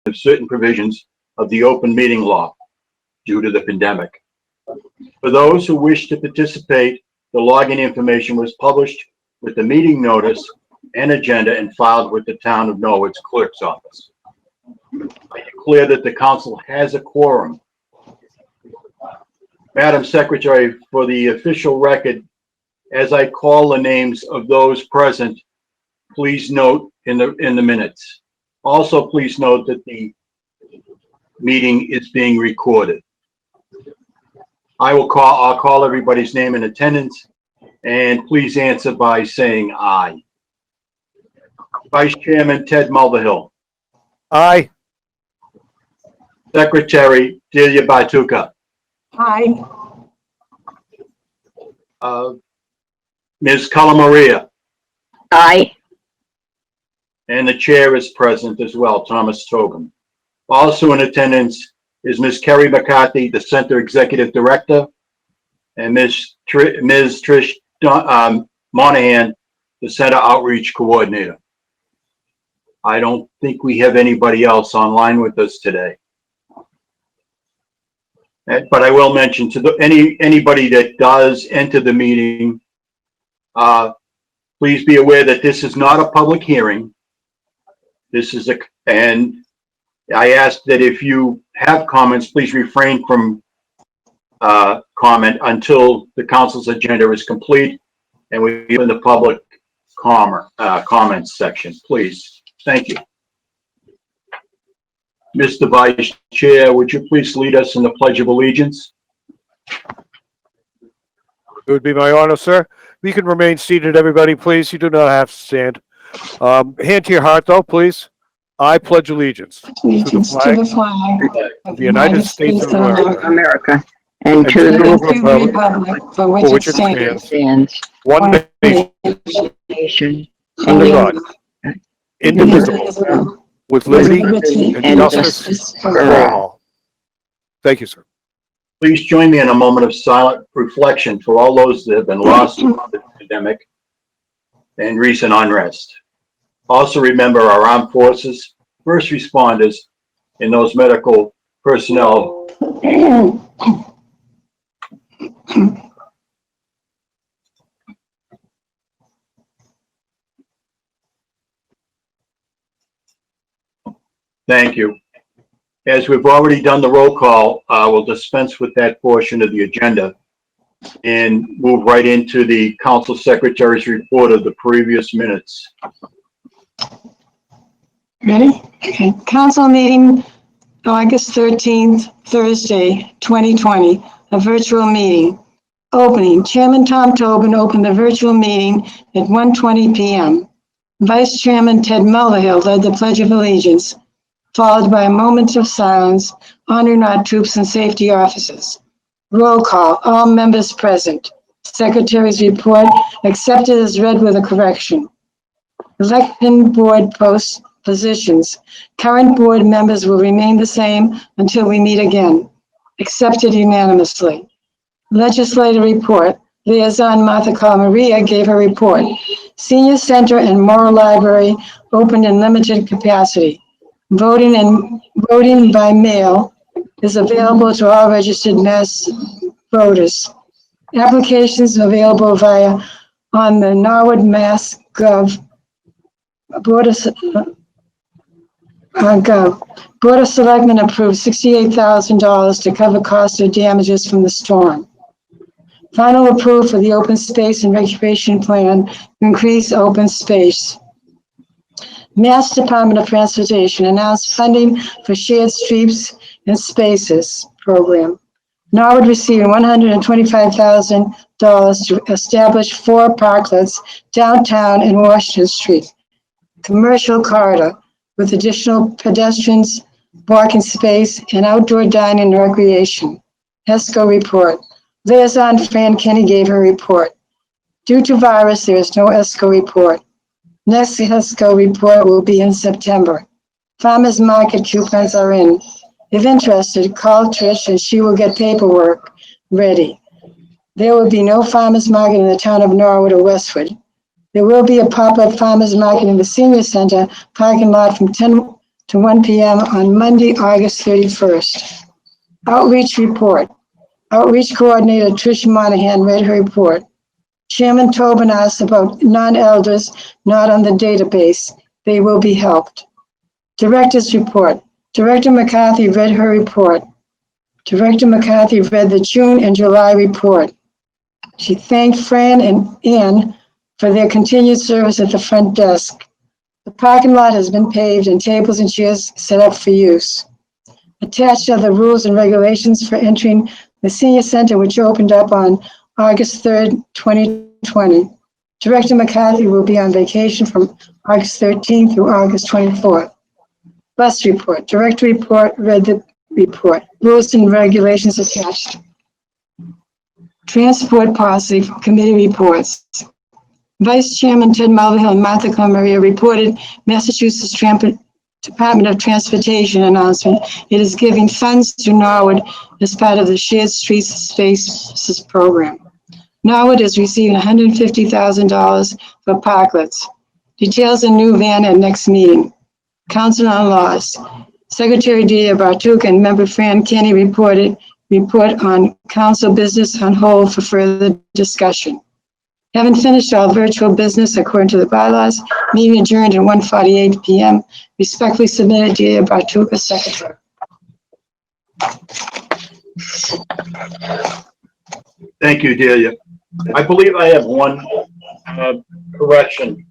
of certain provisions of the open meeting law due to the pandemic. For those who wish to participate, the login information was published with the meeting notice and agenda and filed with the town of Norwood's clerk's office. I declare that the council has a quorum. Madam Secretary, for the official record, as I call the names of those present, please note in the minutes. Also, please note that the meeting is being recorded. I'll call everybody's name in attendance, and please answer by saying aye. Vice Chairman Ted Mulvihill. Aye. Secretary Delia Batuka. Aye. Ms. Calamaria. Aye. And the chair is present as well, Thomas Tobin. Also in attendance is Ms. Kerry McCarthy, the Center Executive Director, and Ms. Trish Monahan, the Center Outreach Coordinator. I don't think we have anybody else online with us today. But I will mention to anybody that does enter the meeting, please be aware that this is not a public hearing. And I ask that if you have comments, please refrain from comment until the council's agenda is complete and we open the public comments section, please. Thank you. Mr. Vice Chair, would you please lead us in the Pledge of Allegiance? It would be my honor, sir. We can remain seated, everybody, please. You do not have to stand. Hand to your heart, though, please. I pledge allegiance to the flag of the United States of America and to the republic for which it stands, one nation, under God, indivisible, with liberty and justice for all. Thank you, sir. Please join me in a moment of silent reflection for all those that have been lost in the pandemic and recent unrest. Also remember our armed forces, first responders, and those medical personnel. Thank you. As we've already done the roll call, we'll dispense with that portion of the agenda and move right into the council secretary's report of the previous minutes. Ready? Okay. Council meeting August 13th, Thursday, 2020, a virtual meeting. Opening, Chairman Tom Tobin opened the virtual meeting at 1:20 p.m. Vice Chairman Ted Mulvihill led the Pledge of Allegiance, followed by a moment of silence honoring our troops and safety officers. Roll call, all members present. Secretary's report accepted as read with a correction. Election board positions. Current board members will remain the same until we meet again. Accepted unanimously. Legislative report. Liaison Martha Calamaria gave her report. Senior Center and Moral Library opened in limited capacity. Voting by mail is available to all registered mass voters. Applications available on the Norwood Mass Gov. Board of Selectmen approved $68,000 to cover costs of damages from the storm. Final approval for the open space and recreation plan to increase open space. Mass Department of Transportation announced funding for shared streets and spaces program. Norwood received $125,000 to establish 4 parklets downtown in Washington Street. Commercial corridor with additional pedestrians, walking space, and outdoor dining and recreation. ESCO report. Liaison Fran Kenny gave her report. Due to virus, there is no ESCO report. Next ESCO report will be in September. Farmers market coupons are in. If interested, call Trish and she will get paperwork ready. There will be no farmers market in the town of Norwood or Westwood. There will be a pop-up farmers market in the senior center parking lot from 10 to 1 p.m. on Monday, August 31st. Outreach report. Outreach Coordinator Trish Monahan read her report. Chairman Tobin asked about non-elders not on the database. They will be helped. Director's report. Director McCarthy read her report. Director McCarthy read the June and July report. She thanked Fran and Ann for their continued service at the front desk. The parking lot has been paved and tables and chairs set up for use. Attached are the rules and regulations for entering the senior center, which opened up on August 3rd, 2020. Director McCarthy will be on vacation from August 13th through August 24th. Bus report. Director report read the report. Rules and regulations attached. Transport policy committee reports. Vice Chairman Ted Mulvihill and Martha Clamaria reported Massachusetts Department of Transportation announcement. It is giving funds to Norwood as part of the Shared Streets Spaces program. Norwood is receiving $150,000 for parklets. Details a new van at next meeting. Council on Laws. Secretary Didier Bartuk and Member Fran Kenny report on council business on hold for further discussion. Having finished all virtual business according to the bylaws, meeting adjourned at 1:48 p.m. Respectfully submitted, Didier Bartuk, as secretary. Thank you, Delia. I believe I have one correction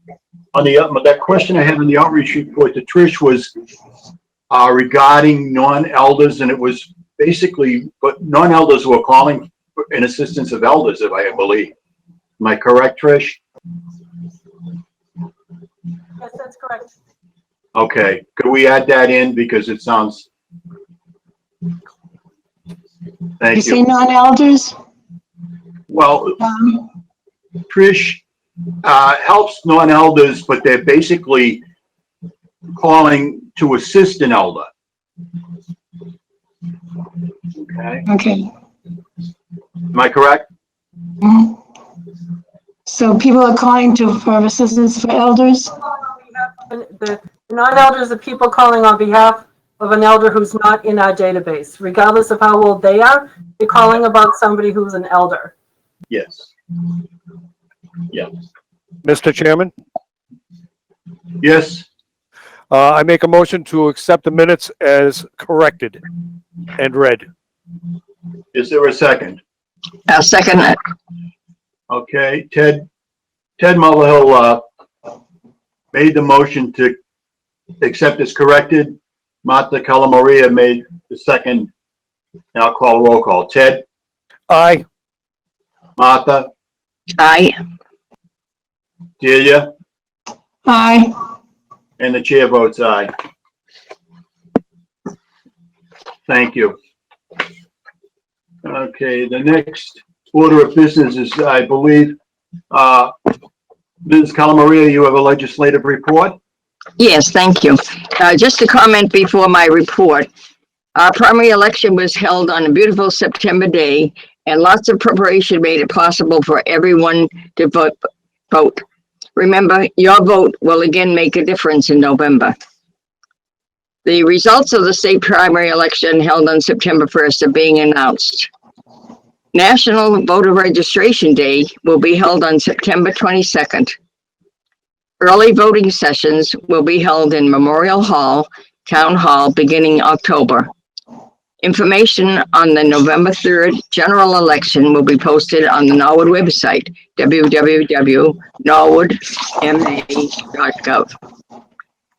on that question I had in the outreach report to Trish was regarding non-elders, and it was basically, but non-elders were calling in assistance of elders, if I believe. Am I correct, Trish? Yes, that's correct. Okay, could we add that in because it sounds. You Thank say you. non-elders? Well, Trish helps non-elders, but they're basically calling to assist an elder. Okay, Okay. am I correct? Mhm. So people are calling for assistance for elders? The non-elders are people calling on behalf of an elder who's not in our database. Regardless of how old they are, they're calling about somebody who's an elder. Yes. Yeah. Mr. Chairman, Yes. I make a motion to accept the minutes as corrected and read. Is there a second? I'll second that. Okay, Ted Mulvihill made the motion to accept as corrected. Martha Calamaria made the second. And I'll call roll call. Ted, Aye. Martha, Aye. Delia, Aye. and the chair votes aye. Thank you. Okay, the next order of business is, I believe, Ms. Calamaria, you have a legislative report? Yes, thank you. Just a comment before my report. Our primary election was held on a beautiful September day, and lots of preparation made it possible for everyone to vote. Remember, your vote will again make a difference in November. The results of the state primary election held on September 1st are being announced. National Voter Registration Day will be held on September 22nd. Early voting sessions will be held in Memorial Hall, Town Hall, beginning October. Information on the November 3rd general election will be posted on the Norwood website, www.norwoodma.gov.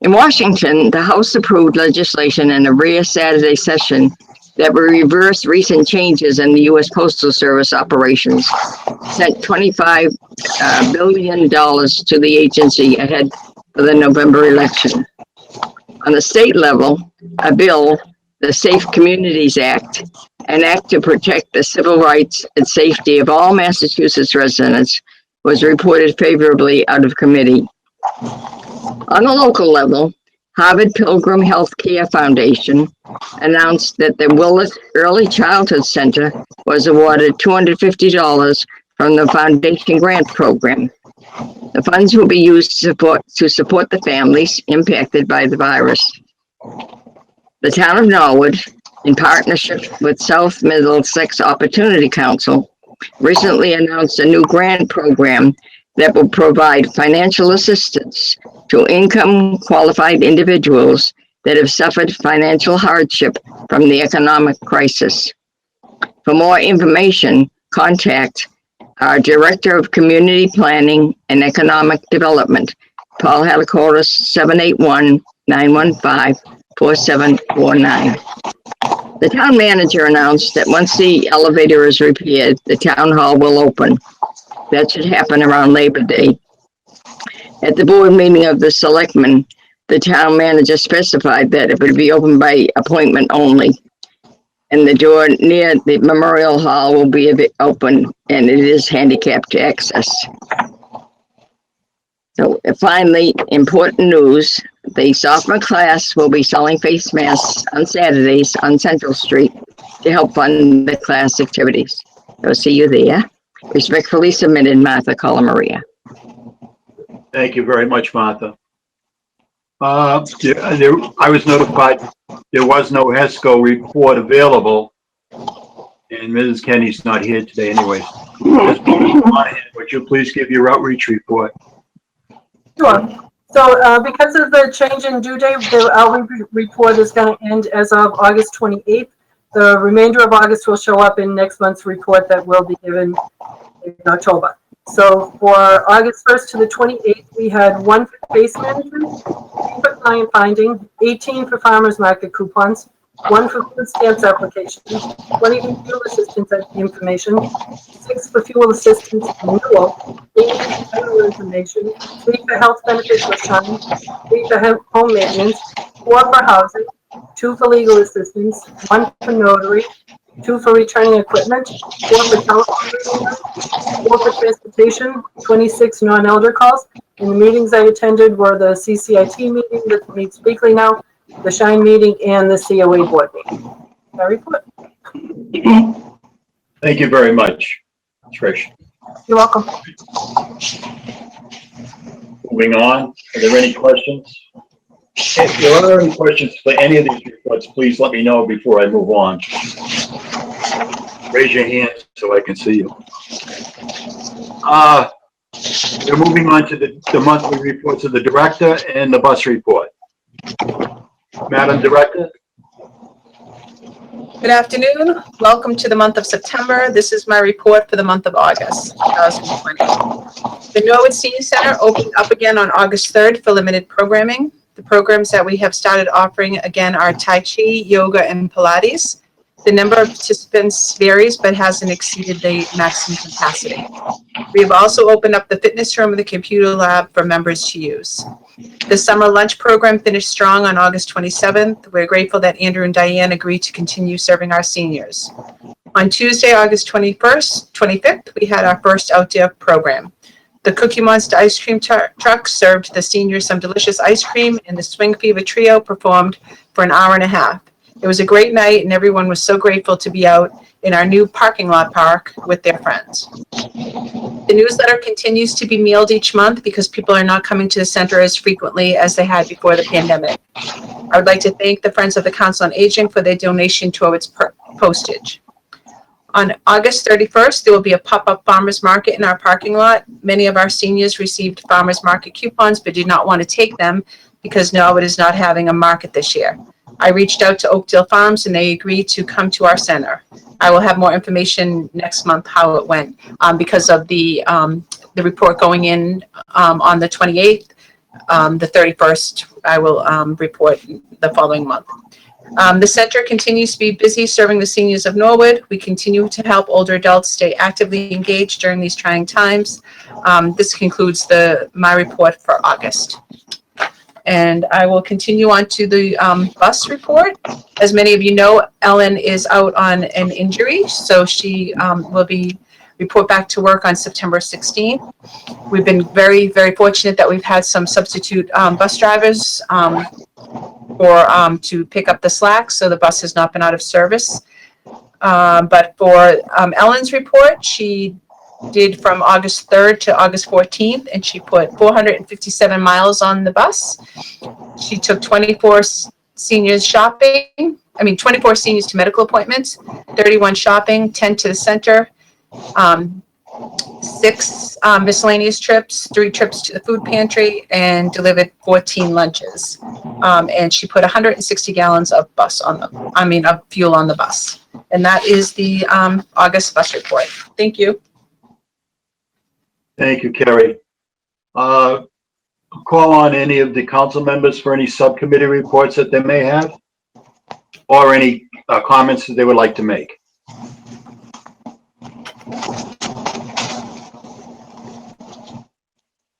In Washington, the House approved legislation in a rare Saturday session that will reverse recent changes in the U.S. Postal Service operations, sent $25 billion to the agency ahead of the November election. On the state level, a bill, the Safe Communities Act, an act to protect the civil rights and safety of all Massachusetts residents, was reported favorably out of committee. On a local level, Harvard Pilgrim Healthcare Foundation announced that the Willis Early Childhood Center was awarded $250 from the Foundation Grant Program. The funds will be used to support the families impacted by the virus. The town of Norwood, in partnership with South Middlesex Opportunity Council, recently announced a new grant program that will provide financial assistance to income-qualified individuals that have suffered financial hardship from the economic crisis. For more information, contact our Director of Community Planning and Economic Development, Paul Halicotis, 781-915-4749. The town manager announced that once the elevator is repaired, the town hall will open. That should happen around Labor Day. At the board meeting of the selectmen, the town manager specified that it would be open by appointment only. And the door near the Memorial Hall will be open, and it is handicapped access. So finally, important news, the sophomore class will be selling face masks on Saturdays on Central Street to help fund the class activities. So see you there. Respectfully submitted, Martha Colamaria. Thank you very much, Martha. I was notified there was no HESCO report available, and Mrs. Kenny's not here today anyways. Would you please give your outreach report? Sure. So because of the change in due date, the outreach report is going to end as of August 28th. The remainder of August will show up in next month's report that will be given in October. So for August 1st to the 28th, we had 1 for case management, 3 for client finding, 18 for farmers market coupons, 1 for food stamps applications, 20 for fuel assistance information, 6 for fuel assistance renewal, 8 for general information, 3 for health benefits for Shine, 3 for home maintenance, 4 for housing, 2 for legal assistance, 1 for notary, 2 for returning equipment, 4 for telephone reading, 4 for transportation, 26 non-elder calls. And the meetings I attended were the CCIT meeting that meets weekly now, the Shine meeting, and the COA board meeting. My report. Thank you very much, Trish. You're welcome. Moving on, are there any questions? If there are any questions for any of these reports, please let me know before I move on. Raise your hand so I can see you. We're moving on to the monthly reports of the director and the bus report. Madam Director? Good afternoon. Welcome to the month of September. This is my report for the month of August 2020. The Norwood Senior Center opened up again on August 3rd for limited programming. The programs that we have started offering again are Tai Chi, Yoga, and Pilates. The number of participants varies but hasn't exceeded the maximum capacity. We have also opened up the fitness room and the computer lab for members to use. The summer lunch program finished strong on August 27th. We're grateful that Andrew and Diane agreed to continue serving our seniors. On Tuesday, August 25th, we had our first outdoor program. The Cookie Monster ice cream truck served the seniors some delicious ice cream, and the Swing Fever Trio performed for an hour and a half. It was a great night, and everyone was so grateful to be out in our new parking lot park with their friends. The newsletter continues to be mailed each month because people are not coming to the center as frequently as they had before the pandemic. I would like to thank the Friends of the Council on Aging for their donation towards postage. On August 31st, there will be a pop-up farmers market in our parking lot. Many of our seniors received farmers market coupons but did not want to take them because Norwood is not having a market this year. I reached out to Oakdale Farms and they agreed to come to our center. I will have more information next month how it went because of the report going in on the 28th. The 31st, I will report the following month. The center continues to be busy serving the seniors of Norwood. We continue to help older adults stay actively engaged during these trying times. This concludes my report for August. And I will continue on to the bus report. As many of you know, Ellen is out on an injury, so she will report back to work on September 16th. We've been very, very fortunate that we've had some substitute bus drivers to pick up the slack, so the bus has not been out of service. But for Ellen's report, she did from August 3rd to August 14th, and she put 457 miles on the bus. She took 24 seniors shopping, 24 seniors to medical appointments, 31 shopping, 10 to the center, 6 miscellaneous trips, 3 trips to the food pantry, and delivered 14 lunches. And she put 160 gallons of of fuel on the bus. And that is the August bus report. Thank you. Thank you, Kerry. Call on any of the council members for any subcommittee reports that they may have, or any comments that they would like to make.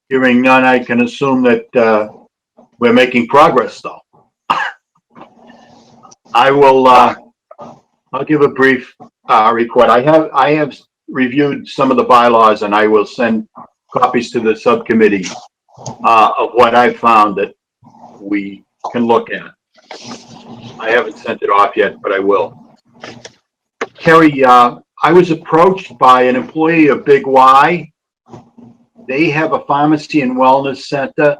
Hearing none, I can assume that we're making progress, though. I'll give a brief report. I have reviewed some of the bylaws, and I will send copies to the subcommittee of what I found that we can look at. I haven't sent it off yet, but I will. Kerry, I was approached by an employee of Big Y. They have a pharmacy and wellness center,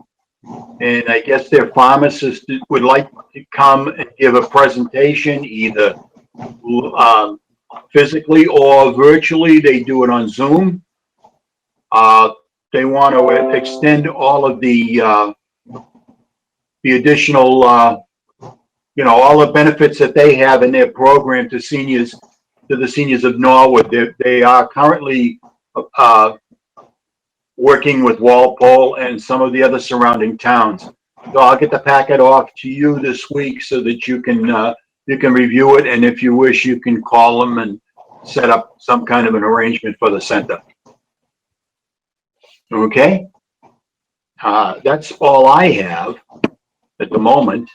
and I guess their pharmacist would like to come and give a presentation, either physically or virtually. They do it on Zoom. They want to extend all of the additional, all the benefits that they have in their program to the seniors of Norwood. They are currently working with Walpole and some of the other surrounding towns. So I'll get the packet off to you this week so that you can review it, and if you wish, you can call them and set up some kind of an arrangement for the center. Okay? That's all I have at the moment.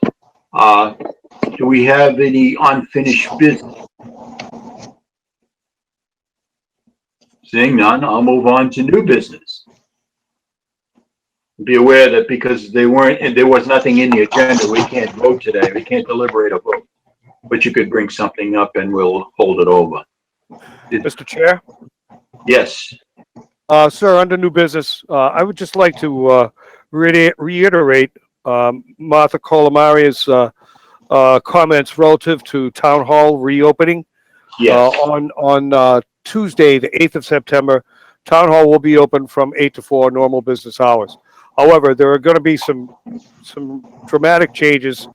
Do we have any unfinished business? Seeing none, I'll move on to new business. Be aware that because there was nothing in the agenda, we can't vote today. We can't deliberate a vote. But you could bring something up and we'll hold it over. Mr. Chair? Yes. Sir, under new business, I would just like to reiterate Martha Colomaria's comments relative to Town Hall reopening. Yes. On Tuesday, the 8th of September, Town Hall will be open from 8 to 4 normal business hours. However, there are going to be some dramatic changes.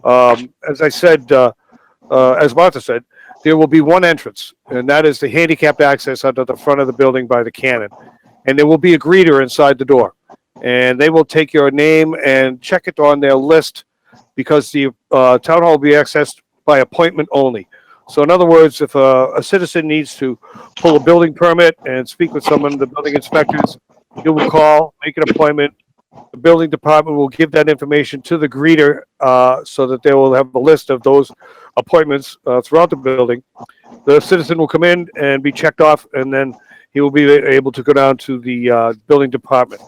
As I said, as Martha said, there will be one entrance, and that is the handicapped access under the front of the building by the cannon. And there will be a greeter inside the door. And they will take your name and check it on their list, because the town hall will be accessed by appointment only. So in other words, if a citizen needs to pull a building permit and speak with someone, the building inspectors, you will call, make an appointment. The building department will give that information to the greeter so that they will have a list of those appointments throughout the building. The citizen will come in and be checked off, and then he will be able to go down to the building department.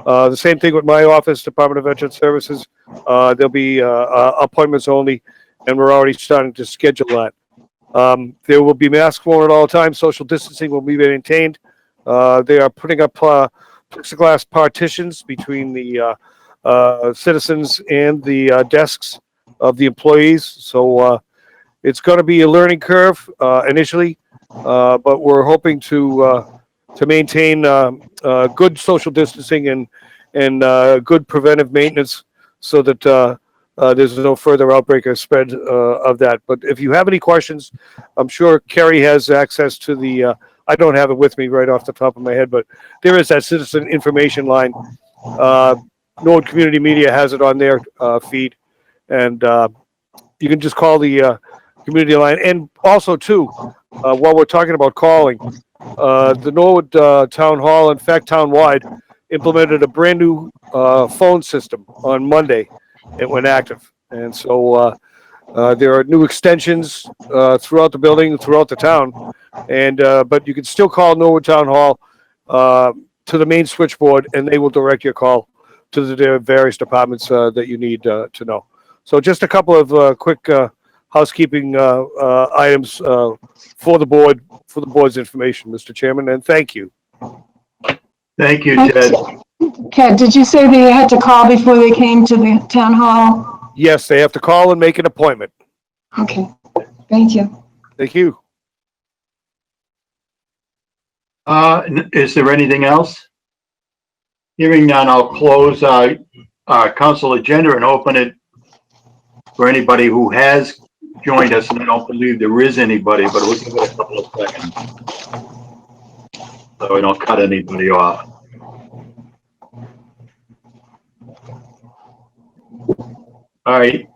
The same thing with my office, Department of Veteran Services. There'll be appointments only, and we're already starting to schedule that. There will be masks worn at all times. Social distancing will be maintained. They are putting up plexiglass partitions between the citizens and the desks of the employees. So it's going to be a learning curve initially, but we're hoping to maintain good social distancing and good preventive maintenance so that there's no further outbreak or spread of that. But if you have any questions, I'm sure Kerry has access to the I don't have it with me right off the top of my head, but there is that citizen information line. Norwood Community Media has it on their feed, and you can just call the community line. And also, too, while we're talking about calling, the Norwood Town Hall, in fact, town-wide, implemented a brand-new phone system on Monday. It went active, and so there are new extensions throughout the building, throughout the town, and but you can still call Norwood Town Hall to the main switchboard, and they will direct your call to the various departments that you need to know. So just a couple of quick housekeeping items for the board's information, Mr. Chairman, and thank you. Thank you, Ted. Kat, did you say they had to call before they came to the town hall? Yes, they have to call and make an appointment. Okay, thank you. Thank you. Is there anything else? Hearing none, I'll close our council agenda and open it for anybody who has joined us, and I don't believe there is anybody, but we'll give it a couple of seconds so we don't cut anybody off. All right,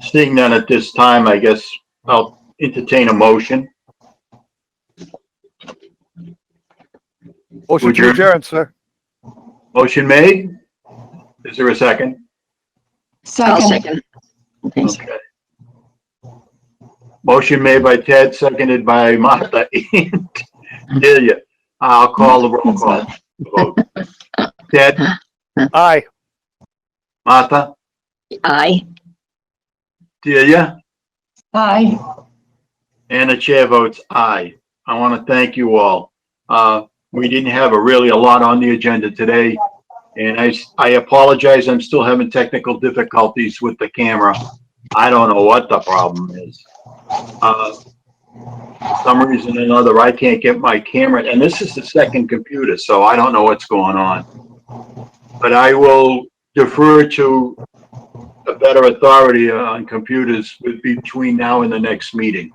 seeing none at this time, I guess I'll entertain a motion. Motion to adjourn, sir. Motion made? Is there a second? I'll Second, second. Thanks. Okay. Motion made by Ted, seconded by Martha. Delia, I'll call the roll call vote. Ted, Aye. Martha, Aye. Delia, aye. and the chair votes aye. I want to thank you all. We didn't have really a lot on the agenda today, and I apologize. I'm still having technical difficulties with the camera. I don't know what the problem is. For some reason or another, I can't get my camera, and this is the second computer, so I don't know what's going on. But I will defer to a better authority on computers between now and the next meeting.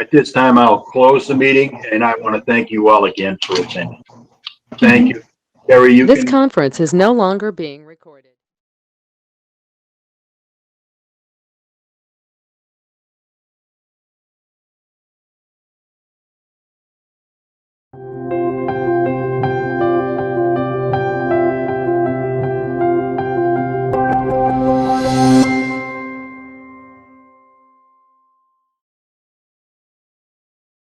At this time, I'll close the meeting, and I want to thank you all again for attending. Thank you. Gary, you This can. conference is no longer being